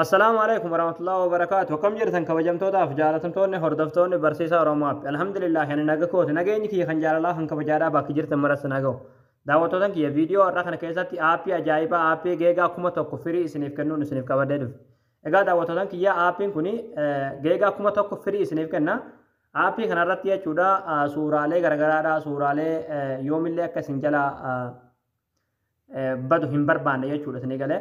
السلام عليكم ورحمة الله وبركاته. وكم جرتن كبجمتودا فجالتمتوني هردفتوني برسيسا روماب. الحمد لله يعني ناقكوت ناقيني كي خنجال الله هنك بجارا باقي جرتن مرس ناقو. دعوتوتن كي فيديو رخنا كيساتي آبي أجايبا آبي جيجا كوما توكو فري سنيف كنون سنيف كبددف. إذا دعوتوتن كي يا آبين كوني جيجا كوما توكو فري سنيف كنا آبي خنا رتيا چودا سورالي غرغرادا سورالي يوم اللي كسنجلا بدو هم بربان يا چودا سنيگale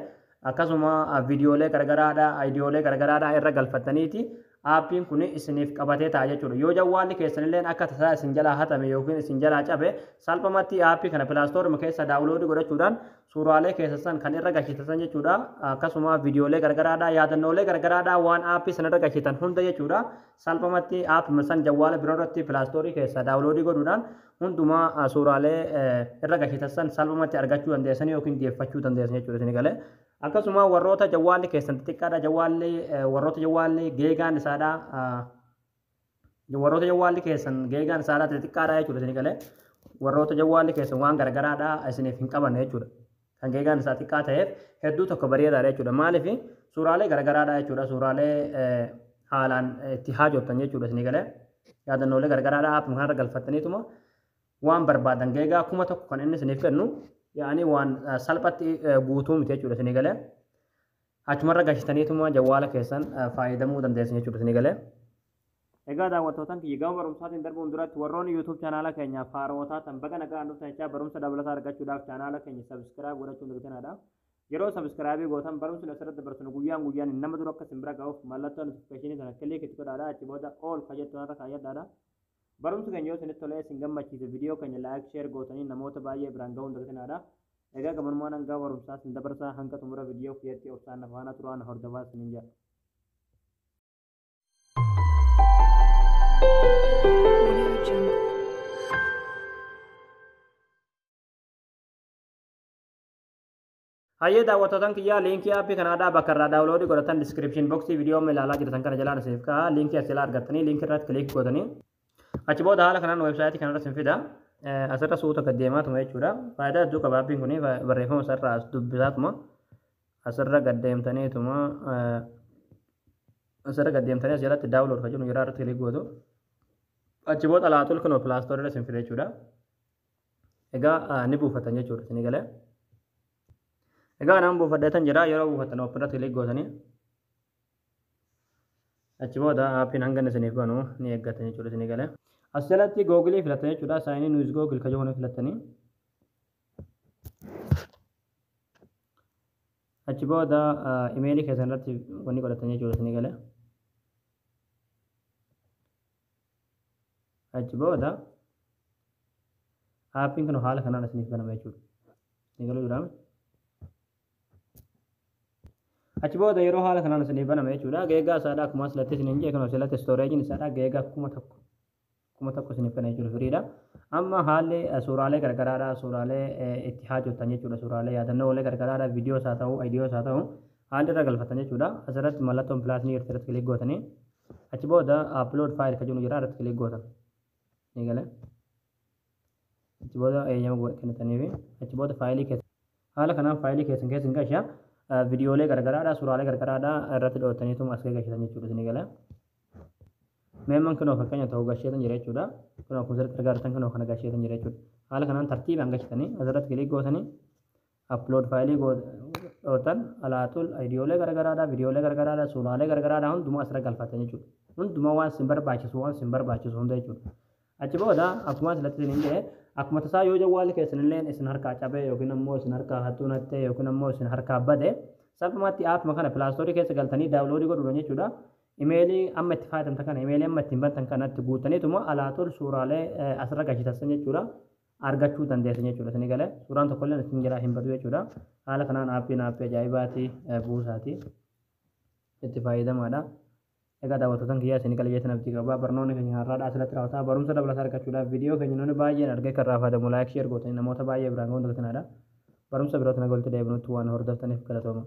akkasuma viidiyoolee gargaraadha aayidiyoolee gargaraadha irra galfataniiti aappiin kun isiniif qabatee ta'a jechuudha yoo jawwaalli keessanillee akka tasaa isin jalaa hatame yookiin isin jalaa cabe salphumatti aappii kana pilaastooruma keessa daawuloodii godhachuudhaan suuraalee keessan kan irra gashitan jechuudha akkasuma viidiyoolee gargaraadha yaadannoolee gargaraadha waan aappii sanarra gashitan hunda jechuudha salphumatti aappii san jawwaala biroorratti pilaastoorii keessa daawuloodii godhuudhaan hundumaa suuraalee irra gashitan salphumatti argachuu dandeessanii yookiin dhiyeeffachuu dandeessan jechuudha isin galee akkasuma warroota jawwaalli keessan xiqqaadha jawwaalli warroota jawwaalli geegaan isaadha warroota jawwaalli keessan geegaan isaadha xiqqaadha jechuudha isin galee warroota jawwaalli keessan waan gargaraadha isiniif hin qabanne jechuudha kan geegaan isaa xiqqaa ta'eef hedduu tokko bareedaadha jechuudha maaliif suuraalee gargaraadha jechuudha suuraalee haalaan itti haajottan jechuudha isin galee yaadannoolee gargaraadha aappii kanarra galfattaniituma waan barbaadan geegaa kuma tokko kan inni isiniif kennu yaani waan salphatti guutuu miti jechuudha isin galee achumarra gashitaniituma jawwaala keessan fayyadamuu dandeessan jechuudha isin galee egaa daawwattootaan kiyya gama barumsaatiin darbuun duratti warroonni YouTube chaanaala keenya faarootaa tan baga nagaan dhuftan jechaa barumsa dabalataa argachuudhaaf chaanaala keenya subscribe godhachuun dirqamadha yeroo subscribe gootan barumsi asirratti dabarsinu guyyaan nama dura akka simbira ga'uuf mallattoo notification sana kilik itti godhaadha achi booda all kajettu irra kaayyadhaadha barumsa keenya yoo isinitti tolee isin gammachiise viidiyoo keenya like share gootanii namoota baay'ee biraan ga'uun dirqamadha egaa gamanummaan hanga barumsaa isin dabarsaa hanga xumura viidiyoo kiyyaatti obsaan faana turaan hordofaa isiniin jedha. Hayyee daawwattootaan kiyyaa liinkii aappii kanaadhaa bakka irraa daawuloodii godhatan diskiripshin boksii viidiyoo ilaalaa jirtan kana jalaan isiniif ka'a liinkii as ilaa argattanii liinkii irratti kilik gootanii achi booda haala kanaan weebsaayitii kanarra isin fida asirra suuta gaddeemaatuma jechuudha faayidaa hedduu qaba aappiin kun barreeffama asirraa as dubbisaatuma asirra gaddeemtaniituma asirra gaddeemtanii as jalatti daawulood kan jennu jiraa irratti kilik gootu achi booda alaatul kunoo pilaastooriirra isin fida jechuudha egaa ni buufatan jechuudha isin galee egaa nama buufadheetan jira yeroo buufatan oofirratti kilik gootanii achi booda aappiin hanga isiniif banu ni eeggatan jechuudha isin galee as jalatti googilii filattan jechuudha saayinii nuus googil kan jedhu filattanii achi booda imeelii keessan irratti wanni godhatan jechuudha isin galee achi booda aappiin kun haala kanaan isiniif banama jechuudha isin galuu jiraame achi booda yeroo haala kanaan isiniif baname jechuudha geegaa isaadha akkuma asirratti isiniin jee kan asirratti stooreejiin isaadha geegaa kuma tokko isiniif kana jechuudha firiidha amma haalli suuraalee gargaraadha suuraalee itti haajottan jechuudha suuraalee yaadannoolee gargaraadha viidiyoos haa ta'u aayidiyoos haa ta'u haalli irra galfatan jechuudha asirratti mallattoon pilaasnii irratti kilik gootanii achi booda upload file kan jennu jira irratti kilik gootan ni galee achi booda eeyyama kennitaniifi achi booda faayilii keessa haala kanaan faayilii keessan gashaa viidiyoolee gargaraadha suuraalee gargaraadha irratti dhootaniitum as gashitan jechuudha isin galee meemman kunoo fakkeenya ta'uu gasheetan jira jechuudha kunoo akkuma sirriitti argartan kunoo kana gasheetan jira jechuudha haala kanaan tartiibaan gashitanii asirratti kilik gootanii upload faayilii dhootan alaatul aayidiyoolee gargaraadha viidiyoolee gargaraadha suuraalee gargaraadha hundumaa asirra galfatan jechuudha hundumaa waan isin barbaachisu hunda jechuudha achi booda akkuma asirratti isiniin jedhe akkuma tasaa yoo jawwaalli keessanillee isin harkaa cabe yookiin ammoo isin harkaa hattuunatte yookiin ammoo isin harkaa bade salphumatti aappii kana pilaastoorii keessa galtanii daawuloodii godhuudhaan jechuudha imeelii amma itti fayyadamtan kana imeelii amma ittiin bantan kanatti guutaniituma alaatul suuraalee asirra gashitan jechuudha argachuu dandeessan jechuudha isin galee suuraan tokkollee isin jalaa hin badu jechuudha haala kanaan aappii ajaa'ibaati buusaati itti fayyadamaadha egaa daawwattootaan kiyyaa isin qalbiyyatan abdii qabaa barnoonni keenya har'aadha asirratti raawwataa barumsa dabalataa argachuudhaaf viidiyoo keenya namni baay'een argee kan raafadamu laayik sheer gootanii namoota baay'ee biraan ga'uun dagatanadha barumsa biroota nagoolti deebinutti waan hordoftaniif galatooma.